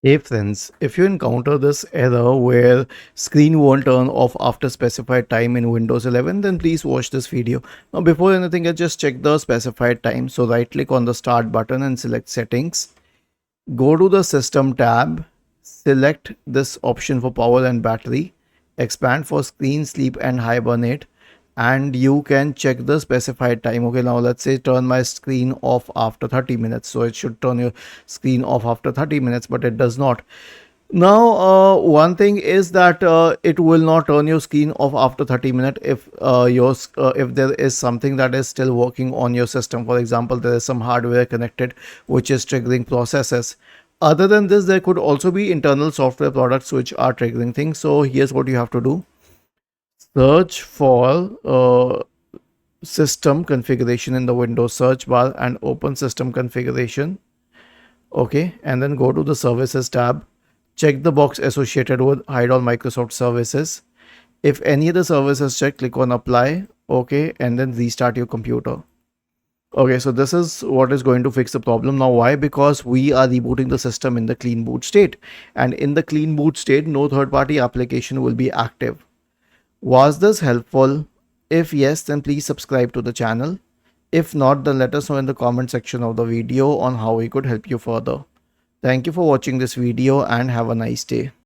Hey friends, if you encounter this error where screen won't turn off after specified time in Windows 11, then please watch this video. Now before anything, I just check the specified time. So right click on the start button and select settings. Go to the system tab, select this option for power and battery, expand for screen, sleep and hibernate, and you can check the specified time. Okay, now let's say turn my screen off after 30 minutes. So it should turn your screen off after 30 minutes, but it does not. Now, one thing is that it will not turn your screen off after 30 minutes if if there is something that is still working on your system. For example, there is some hardware connected which is triggering processes. Other than this, there could also be internal software products which are triggering things. So here's what you have to do: search for system configuration in the Windows search bar and open system configuration. Okay, and then go to the services tab. Check the box associated with hide all Microsoft services. If any of the services check, click on apply. Okay, and then restart your computer. Okay, so this is what is going to fix the problem. Now, why? Because we are rebooting the system in the clean boot state, and in the clean boot state, no third party application will be active. Was this helpful? If yes, then please subscribe to the channel. If not, then let us know in the comment section of the video on how we could help you further. Thank you for watching this video and have a nice day.